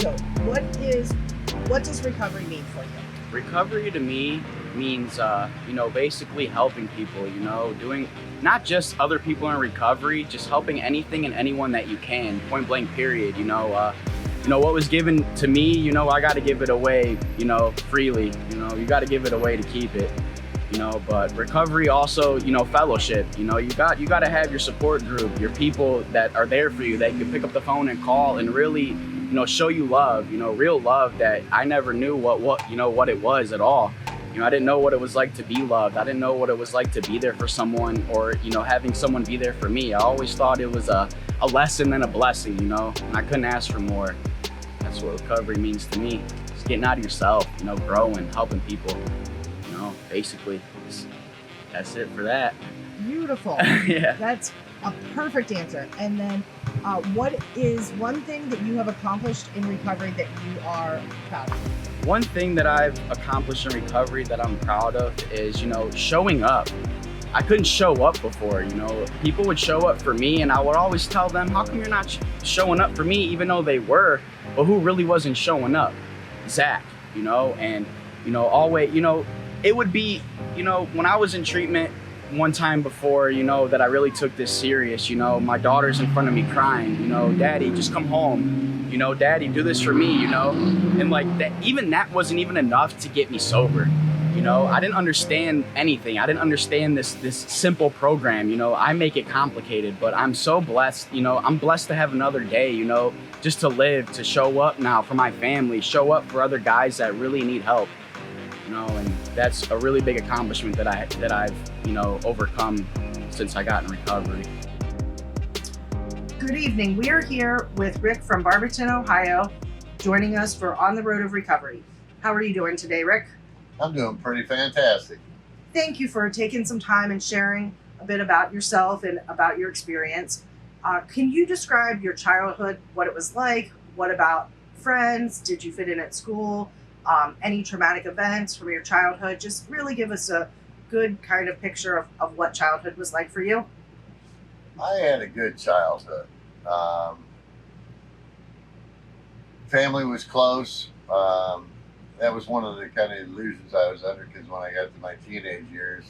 So what does recovery mean for you? Recovery to me means, basically helping people, doing not just other people in recovery, just helping anything and anyone that you can, point blank period. What was given to me, I got to give it away, freely. You got to give it away to keep it. But recovery also, fellowship. You got to have your support group, your people that are there for you, that you can pick up the phone and call and really, show you love, real love that I never knew what it was at all. I didn't know what it was like to be loved. I didn't know what it was like to be there for someone, or, having someone be there for me. I always thought it was a lesson and a blessing, and I couldn't ask for more. That's what recovery means to me. Just getting out of yourself, growing, helping people, basically. That's it for that. Beautiful. Yeah. That's a perfect answer. And then what is one thing that you have accomplished in recovery that you are proud of? One thing that I've accomplished in recovery that I'm proud of is, showing up. I couldn't show up before, people would show up for me and I would always tell them, how come you're not showing up for me, even though they were, but who really wasn't showing up? Zach, and, always, it would be, when I was in treatment one time before, that I really took this serious, my daughter's in front of me crying, Daddy, just come home. Daddy, do this for me, and like that wasn't even enough to get me sober. I didn't understand anything. I didn't understand this simple program. I make it complicated, but I'm so blessed. I'm blessed to have another day, just to live, to show up now for my family, show up for other guys that really need help. And that's a really big accomplishment that I've overcome since I got in recovery. Good evening. We are here with Rick from Barberton, Ohio, joining us for On the Road of Recovery. How are you doing today, Rick? I'm doing pretty fantastic. Thank you for taking some time and sharing a bit about yourself and about your experience. Can you describe your childhood, what it was like? What about friends? Did you fit in at school? Any traumatic events from your childhood? Just really give us a good kind of picture of what childhood was like for you. I had a good childhood. Family was close. That was one of the kind of illusions I was under, because when I got to my teenage years,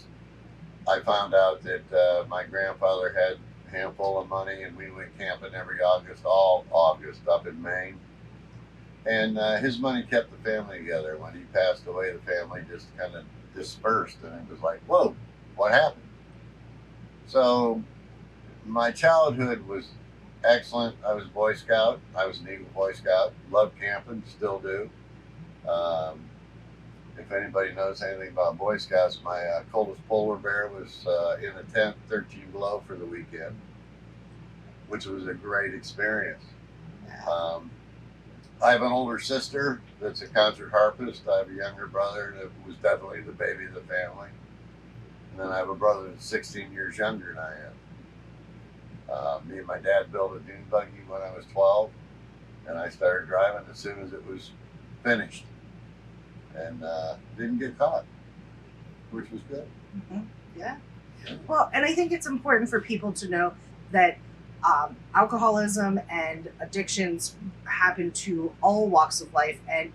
I found out that my grandfather had a handful of money and we went camping every August, all August up in Maine. And his money kept the family together. When he passed away, the family just kind of dispersed, and it was like, whoa, what happened? So my childhood was excellent. I was Boy Scout. I was an Eagle Boy Scout. Loved camping, still do. If anybody knows anything about Boy Scouts, my coldest polar bear was in a tent 13 below for the weekend, which was a great experience. I have an older sister that's a concert harpist. I have a younger brother that was definitely the baby of the family. And then I have a brother that's 16 years younger than I am. Me and my dad built a dune buggy when I was 12, and I started driving as soon as it was finished. And didn't get caught, which was good. Mm-hmm. Yeah. Well, and I think it's important for people to know that alcoholism and addictions happen to all walks of life, and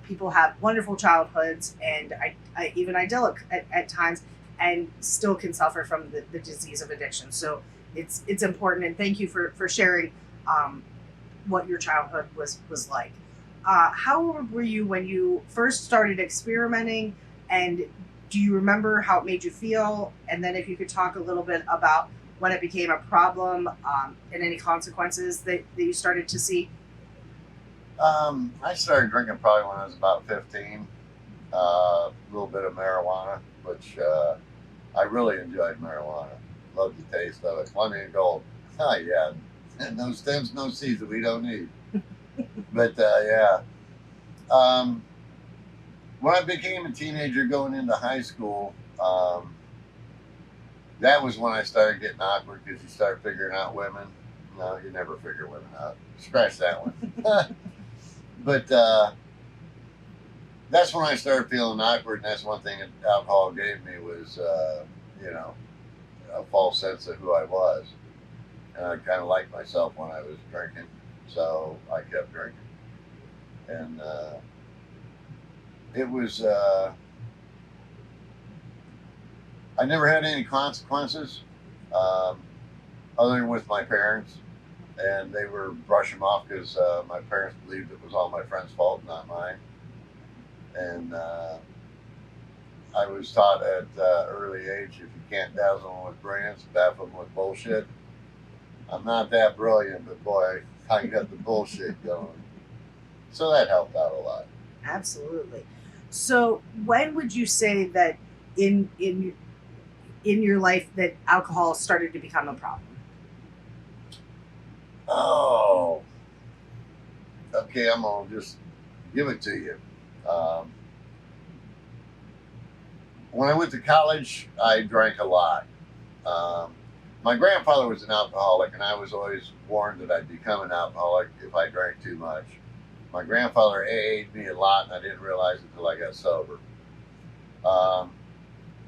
people have wonderful childhoods and even idyllic at times, and still can suffer from the disease of addiction. So it's important, and thank you for sharing what your childhood was like. How old were you when you first started experimenting, and do you remember how it made you feel? And then if you could talk a little bit about when it became a problem, and any consequences that you started to see. I started drinking probably when I was about 15, a little bit of marijuana, which I really enjoyed marijuana. Loved the taste of it. Plenty of gold. Oh, yeah. And no stems, no seeds that we don't need. But yeah. When I became a teenager going into high school, that was when I started getting awkward, because you start figuring out women. No, you never figure women out. Scratch that one. But that's when I started feeling awkward, and that's one thing that alcohol gave me was, a false sense of who I was. And I kind of liked myself when I was drinking, so I kept drinking. And it was, I never had any consequences other than with my parents. And they were brushing them off because my parents believed it was all my friend's fault, not mine. And I was taught at early age, if you can't dazzle them with brilliance, baffle them with bullshit. I'm not that brilliant, but boy, I got the bullshit going. So that helped out a lot. Absolutely. So when would you say that in your life that alcohol started to become a problem? Oh, okay, I'm going to just give it to you. When I went to college, I drank a lot. My grandfather was an alcoholic, and I was always warned that I'd become an alcoholic if I drank too much. My grandfather AA'd me a lot, and I didn't realize it until I got sober.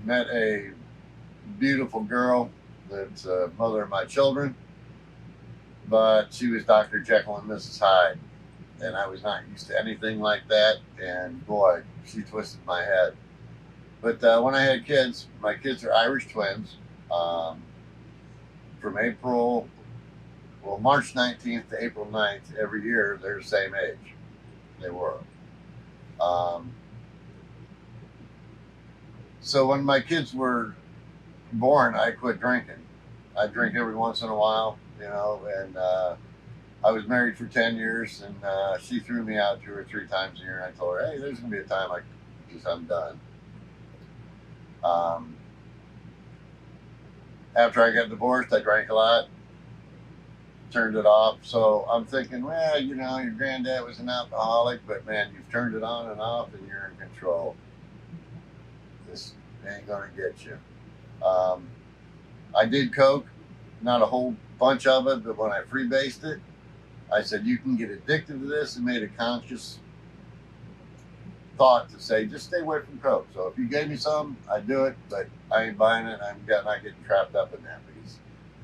Met a beautiful girl that's the mother of my children, but she was Dr. Jekyll and Mrs. Hyde, and I was not used to anything like that, and boy, she twisted my head. But when I had kids, my kids are Irish twins. From March 19th to April 9th, every year, they're the same age. They were. So when my kids were born, I quit drinking. I drink every once in a while, and I was married for 10 years, and she threw me out 2 or 3 times a year, and I told her, hey, there's going to be a time I'm done. After I got divorced, I drank a lot, turned it off. So I'm thinking, well, your granddad was an alcoholic, but man, you've turned it on and off and you're in control. This ain't going to get you. I did coke, not a whole bunch of it, but when I freebased it, I said, you can get addicted to this, and made a conscious thought to say, just stay away from coke. So if you gave me some, I'd do it, but I ain't buying it. I'm not getting trapped up in that, because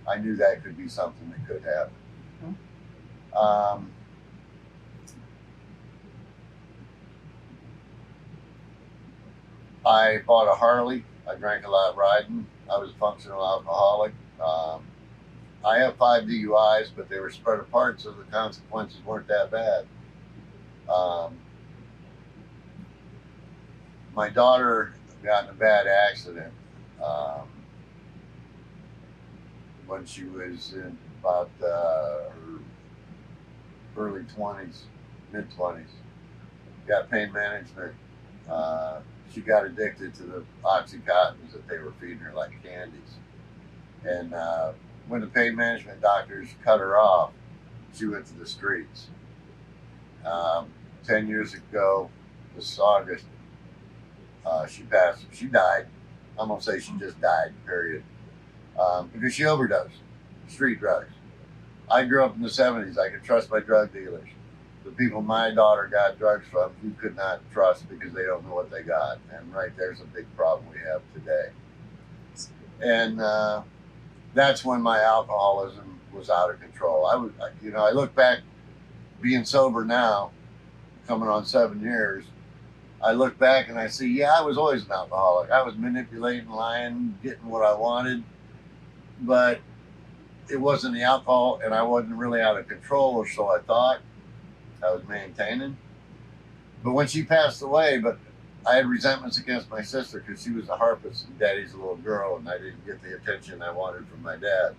I knew that could be something that could happen. I bought a Harley. I drank a lot riding. I was a functional alcoholic. I have 5 DUIs, but they were spread apart, so the consequences weren't that bad. My daughter got in a bad accident when she was in about her early 20s, mid 20s. Got pain management. She got addicted to the Oxycontins that they were feeding her like candies. And when the pain management doctors cut her off, she went to the streets. 10 years ago, this August, she passed. She died. I'm going to say she just died, period. Because she overdosed. Street drugs. I grew up in the 70s. I could trust my drug dealers. The people my daughter got drugs from, you could not trust, because they don't know what they got. And right there's a big problem we have today. And that's when my alcoholism was out of control. I look back, being sober now, coming on 7 years, I look back and I see, yeah, I was always an alcoholic. I was manipulating, lying, getting what I wanted, but it wasn't the alcohol, and I wasn't really out of control, or so I thought. I was maintaining. But when she passed away, but I had resentments against my sister, because she was a harpist and daddy's little girl, and I didn't get the attention I wanted from my dad.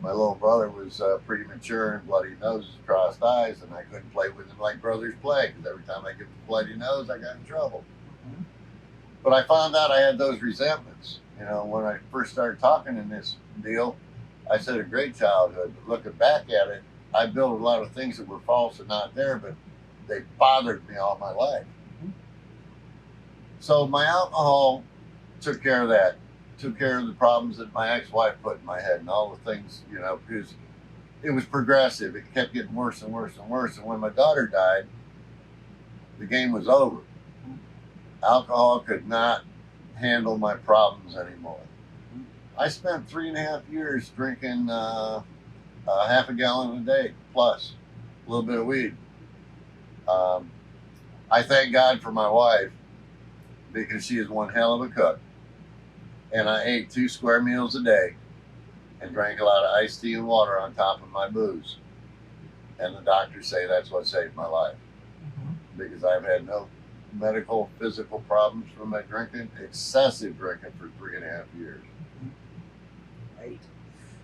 My little brother was pretty mature and bloody noses, crossed eyes, and I couldn't play with him like brothers play, because every time I give him a bloody nose, I got in trouble. But I found out I had those resentments. When I first started talking in this deal, I said a great childhood. But looking back at it, I built a lot of things that were false and not there, but they bothered me all my life. So my alcohol took care of that. Took care of the problems that my ex-wife put in my head, and all the things, because it was progressive. It kept getting worse and worse and worse. And when my daughter died, the game was over. Alcohol could not handle my problems anymore. I spent 3.5 years drinking half a gallon a day, plus a little bit of weed. Um, I thank God for my wife because she is one hell of a cook. And I ate 2 square meals a day and drank a lot of iced tea and water on top of my booze. And the doctors say that's what saved my life because I've had no medical, physical problems from my drinking, excessive drinking for 3.5 years. Right.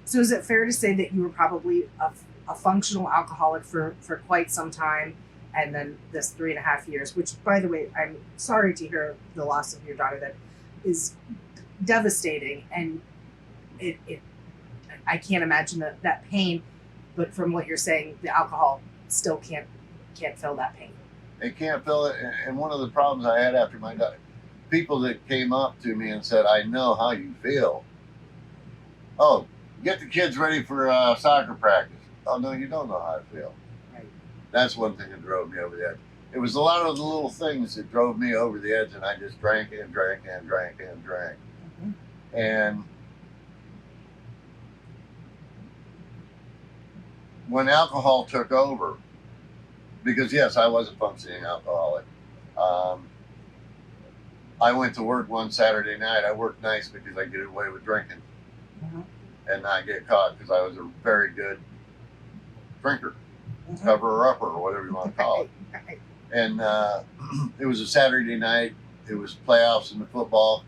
So is it fair to say that you were probably a functional alcoholic for quite some time, and then this 3.5 years, which, by the way, I'm sorry to hear the loss of your daughter. That is devastating, and it I can't imagine that pain. But from what you're saying, the alcohol still can't fill that pain. It can't fill it. And one of the problems I had after my daughter, people that came up to me and said, "I know how you feel." Oh, get the kids ready for soccer practice. Oh no, you don't know how I feel. Right. That's one thing that drove me over the edge. It was a lot of the little things that drove me over the edge, and I just drank and drank and drank and drank. And when alcohol took over, because yes, I was a functioning alcoholic. I went to work one Saturday night. I worked nights because I get away with drinking and not get caught because I was a very good drinker, cover upper, or whatever you want to call it. Right. And it was a Saturday night. It was playoffs in the football.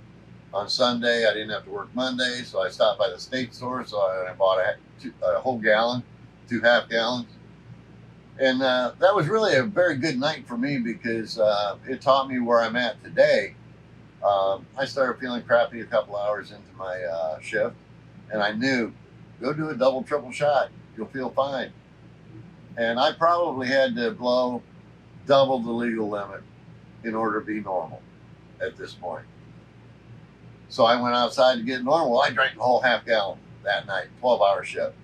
On Sunday, I didn't have to work Monday, so I stopped by the state store. So I bought a whole gallon, 2 half gallons. And that was really a very good night for me because it taught me where I'm at today. I started feeling crappy a couple hours into my shift, and I knew, go do a double, triple shot. You'll feel fine. And I probably had to blow double the legal limit in order to be normal at this point. So I went outside to get normal. I drank the whole half gallon that night, 12-hour shift.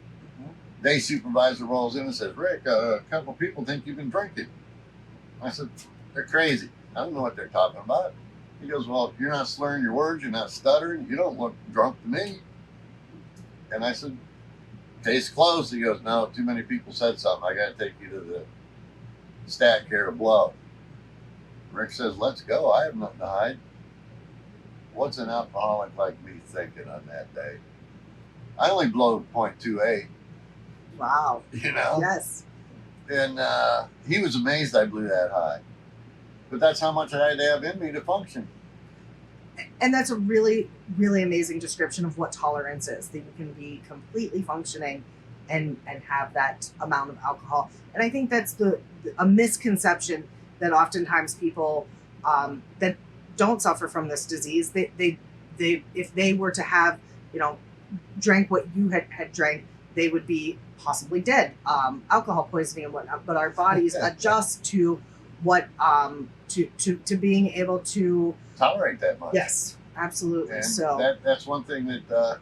Day supervisor rolls in and says, "Rick, a couple of people think you've been drinking." I said, "They're crazy. I don't know what they're talking about." He goes, "Well, you're not slurring your words. You're not stuttering. You don't look drunk to me." And I said, "Case closed." He goes, "No, too many people said something. I got to take you to the stat care to blow." Rick says, "Let's go. I have nothing to hide." What's an alcoholic like me thinking on that day? I only blow 0.28. Wow. You know? Yes. And he was amazed I blew that high. But that's how much I had to have in me to function. And that's a really, really amazing description of what tolerance is, that you can be completely functioning and have that amount of alcohol. And I think that's a misconception that oftentimes people that don't suffer from this disease, they if they were to have, drank what you had drank, they would be possibly dead, alcohol poisoning and whatnot. But our bodies adjust to what to being able to tolerate that much. Yes, absolutely. And so that's one thing that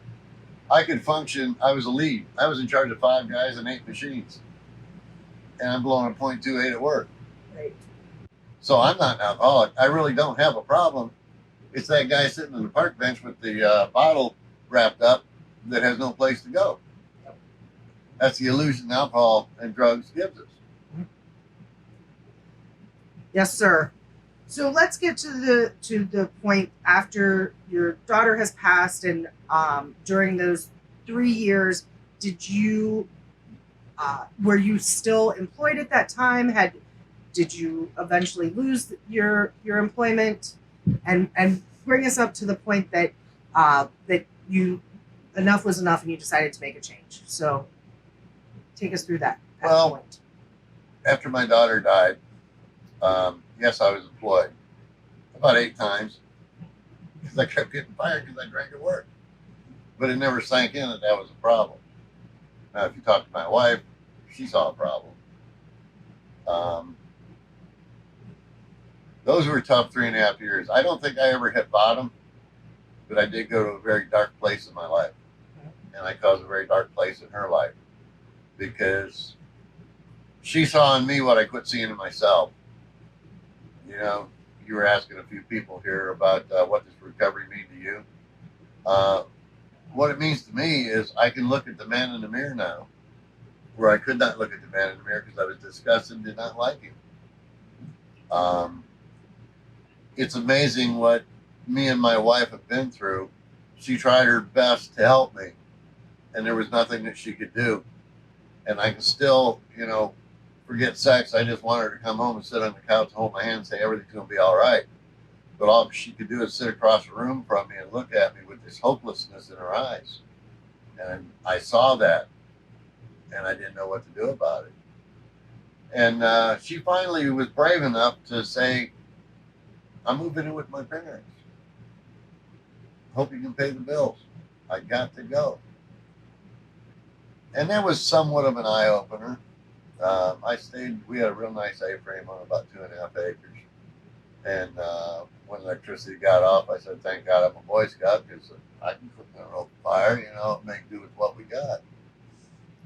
I could function. I was a lead. I was in charge of 5 guys and 8 machines, and I'm blowing a 0.28 at work. right. So I'm not an alcoholic. I really don't have a problem. It's that guy sitting on the park bench with the bottle wrapped up that has no place to go. That's the illusion alcohol and drugs gives us. Yes, sir. So let's get to the point after your daughter has passed, and during those 3 years, did you were you still employed at that time? Did you eventually lose your employment? And bring us up to the point that that you enough was enough and you decided to make a change. So take us through that point. After my daughter died, yes, I was employed about 8 times because I kept getting fired because I drank at work. But it never sank in that was a problem. Now, if you talk to my wife, she saw a problem. Those were tough 3.5 years. I don't think I ever hit bottom, but I did go to a very dark place in my life. And I caused a very dark place in her life because she saw in me what I quit seeing in myself. You were asking a few people here about what does recovery mean to you. What it means to me is I can look at the man in the mirror now, where I could not look at the man in the mirror because I was disgusted and did not like him. Um, it's amazing what me and my wife have been through. She tried her best to help me, and there was nothing that she could do. And I can still, forget sex. I just want her to come home and sit on the couch, hold my hand, and say everything's going to be all right. But all she could do is sit across the room from me and look at me with this hopelessness in her eyes. And I saw that, and I didn't know what to do about it. And she finally was brave enough to say, I'm moving in with my parents. Hope you can pay the bills. I got to go. And that was somewhat of an eye opener. We had a real nice A-frame on about 2.5 acres. And when electricity got off, I said, thank God I'm a Boy Scout because I can cook on an open fire, make do with what we got.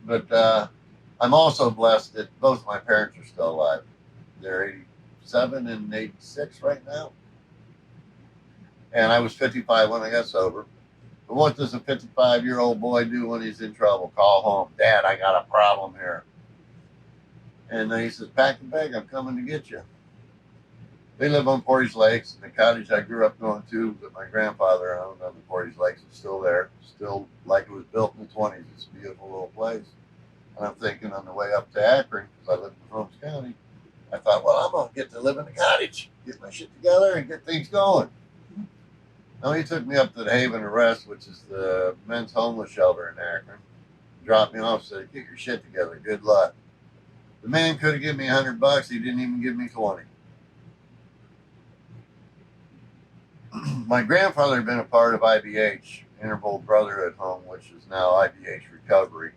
But I'm also blessed that both my parents are still alive. They're 87 and 86 right now. And I was 55 when I got sober. But what does a 55-year-old boy do when he's in trouble? Call home. Dad, I got a problem here. And he says, pack the bag. I'm coming to get you. They live on Portage Lakes. And the cottage I grew up going to that my grandfather owned on the Portage Lakes is still there. Still like it was built in the 20s. It's a beautiful little place. And I'm thinking on the way up to Akron, because I live in Holmes County, I thought, well, I'm going to get to live in the cottage, get my shit together, and get things going. Now, he took me up to the Haven Arrest, which is the men's homeless shelter in Akron. Dropped me off, said, get your shit together. Good luck. The man could have given me $100. He didn't even give me 20. My grandfather had been a part of IBH, Interval Brotherhood Home, which is now IBH Recovery.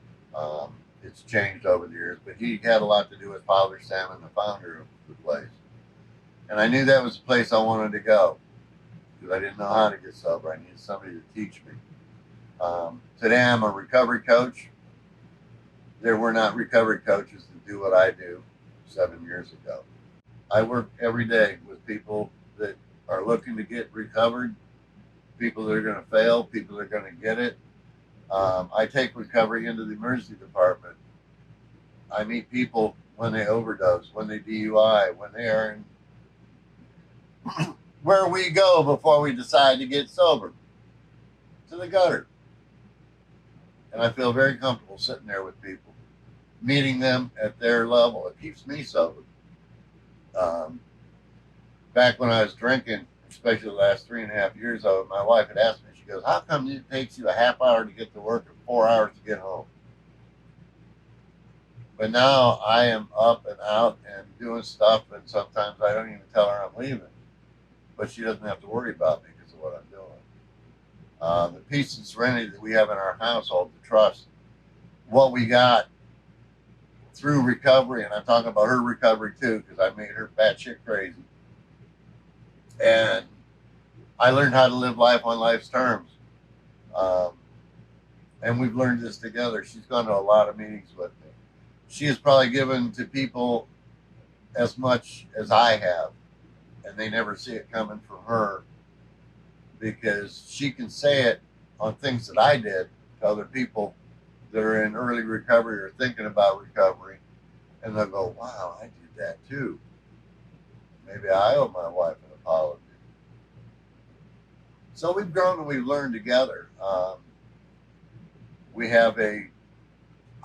It's changed over the years, but he had a lot to do with Father Salmon, the founder of the place. And I knew that was the place I wanted to go because I didn't know how to get sober. I needed somebody to teach me. Today I'm a recovery coach. There were not recovery coaches that do what I do 7 years ago. I work every day with people that are looking to get recovered, people that are going to fail, people that are going to get it. I take recovery into the emergency department. I meet people when they overdose, when they DUI, when they are in where we go before we decide to get sober, to the gutter. And I feel very comfortable sitting there with people, meeting them at their level. It keeps me sober. Back when I was drinking, especially the last 3.5 years of it, my wife had asked me, she goes, how come it takes you a half hour to get to work and 4 hours to get home? But now I am up and out and doing stuff, and sometimes I don't even tell her I'm leaving. But she doesn't have to worry about me because of what I'm doing. The peace and serenity that we have in our household, the trust, what we got through recovery, and I'm talking about her recovery too, because I made her batshit crazy. And I learned how to live life on life's terms. And we've learned this together. She's gone to a lot of meetings with me. She has probably given to people as much as I have, and they never see it coming from her because she can say it on things that I did to other people that are in early recovery or thinking about recovery, and they'll go, wow, I did that too. Maybe I owe my wife an apology. So we've grown and we've learned together.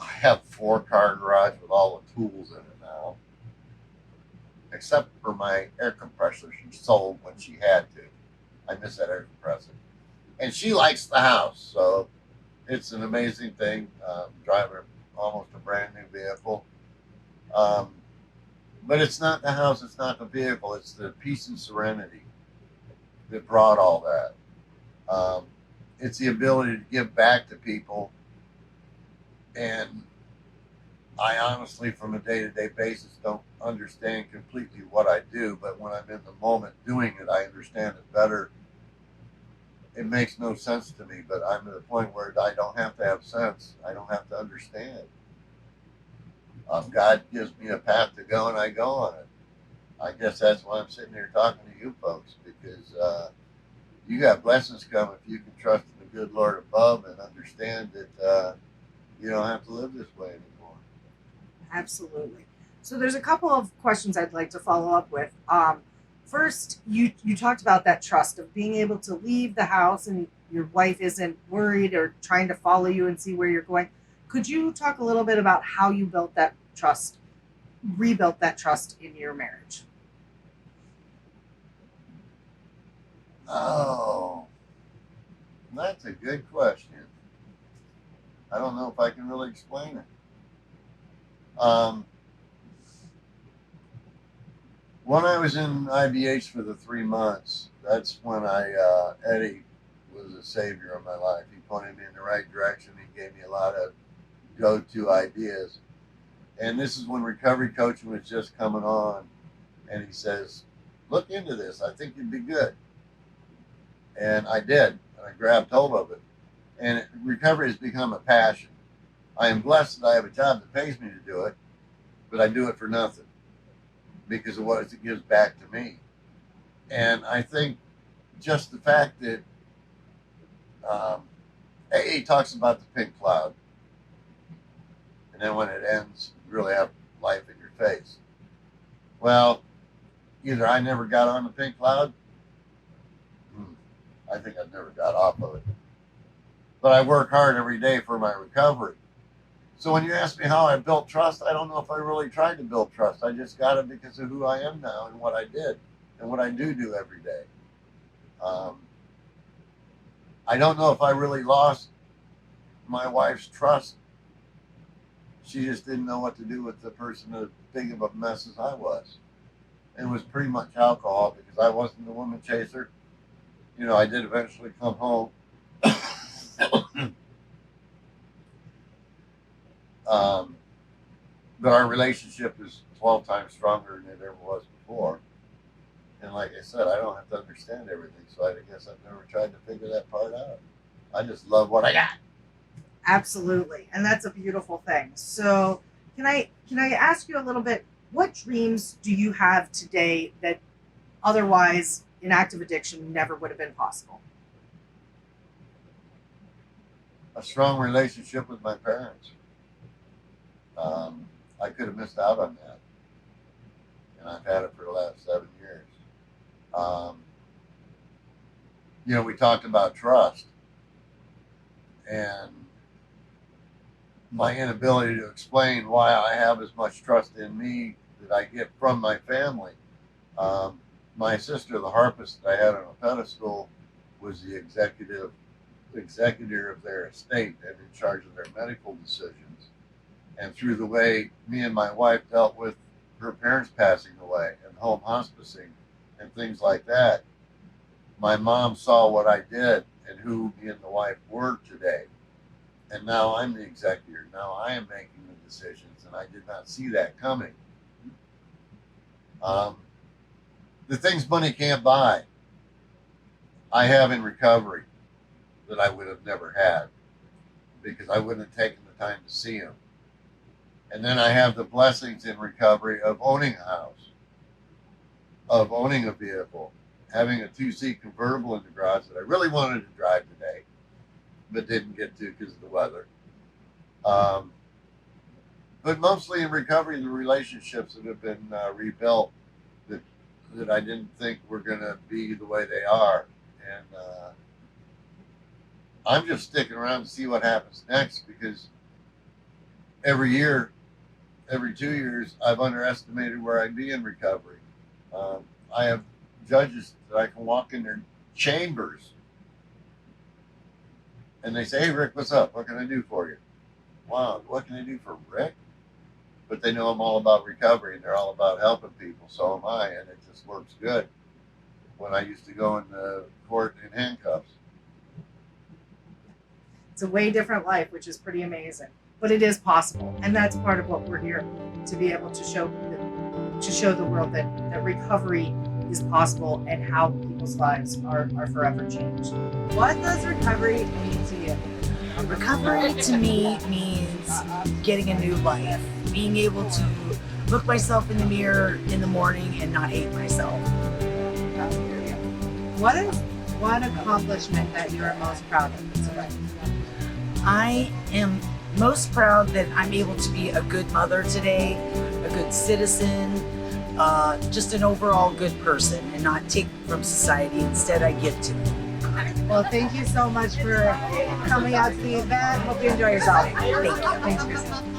I have 4-car garage with all the tools in it now, except for my air compressor she sold when she had to. I miss that air compressor. And she likes the house, so it's an amazing thing, driving almost a brand new vehicle. But it's not the house, it's not the vehicle, it's the peace and serenity that brought all that. It's the ability to give back to people. And I honestly, from a day-to-day basis, don't understand completely what I do. But when I'm in the moment doing it, I understand it better. It makes no sense to me, but I'm at a point where I don't have to have sense. I don't have to understand. God gives me a path to go, and I go on it. I guess that's why I'm sitting here talking to you folks, because you got blessings coming if you can trust in the good Lord above and understand that you don't have to live this way anymore. Absolutely. So there's a couple of questions I'd like to follow up with. First, you talked about that trust of being able to leave the house and your wife isn't worried or trying to follow you and see where you're going. Could you talk a little bit about how you built that trust, rebuilt that trust in your marriage? Oh, that's a good question. I don't know if I can really explain it. When I was in IBH for the 3 months, that's when Eddie was a savior of my life. He pointed me in the right direction. He gave me a lot of go-to ideas. And this is when recovery coaching was just coming on. And he says, look into this. I think you'd be good. And I did. And I grabbed hold of it. And recovery has become a passion. I am blessed that I have a job that pays me to do it, but I do it for nothing because of what it gives back to me. And I think just the fact that AA talks about the pink cloud, and then when it ends, you really have life in your face. Well, either I never got on the pink cloud, I think I've never got off of it. But I work hard every day for my recovery. So when you ask me how I built trust, I don't know if I really tried to build trust. I just got it because of who I am now and what I did and what I do every day. I don't know if I really lost my wife's trust. She just didn't know what to do with the person as big of a mess as I was. And it was pretty much alcohol because I wasn't the woman chaser. You know, I did eventually come home. But our relationship is 12 times stronger than it ever was before. And like I said, I don't have to understand everything, so I guess I've never tried to figure that part out. I just love what I got. Absolutely, and that's a beautiful thing. So, can I ask you a little bit? What dreams do you have today that otherwise in active addiction never would have been possible? A strong relationship with my parents. I could have missed out on that, and I've had it for the last 7 years. You know, we talked about trust and my inability to explain why I have as much trust in me that I get from my family. My sister, the harpist that I had on a pedestal, was the executor of their estate and in charge of their medical decisions. And through the way me and my wife dealt with her parents passing away and home hospicing and things like that, my mom saw what I did and who me and the wife were today. And now I'm the executor. Now I am making the decisions, and I did not see that coming. The things money can't buy, I have in recovery that I would have never had because I wouldn't have taken the time to see them. And then I have the blessings in recovery of owning a house, of owning a vehicle, having a 2-seat convertible in the garage that I really wanted to drive today, but didn't get to because of the weather. But mostly in recovery, the relationships that have been rebuilt that I didn't think were going to be the way they are. And I'm just sticking around to see what happens next because every year, every 2 years, I've underestimated where I'd be in recovery. I have judges that I can walk in their chambers and they say, hey, Rick, what's up? What can I do for you? Wow, what can I do for Rick? But they know I'm all about recovery and they're all about helping people. So am I, and it just works good when I used to go in the court in handcuffs. It's a way different life, which is pretty amazing. But it is possible, and that's part of what we're here to be able to show the world that recovery is possible and how people's lives are forever changed. What does recovery mean to you? Recovery to me means getting a new life, being able to look myself in the mirror in the morning and not hate myself. What is one accomplishment that you're most proud of today? I am most proud that I'm able to be a good mother today, a a good citizen, just an overall good person, and not take from society. Instead, I give to it. Well, thank you so much for coming out to the event. Hope you enjoy yourself. Thank you. Thanks, Kristen.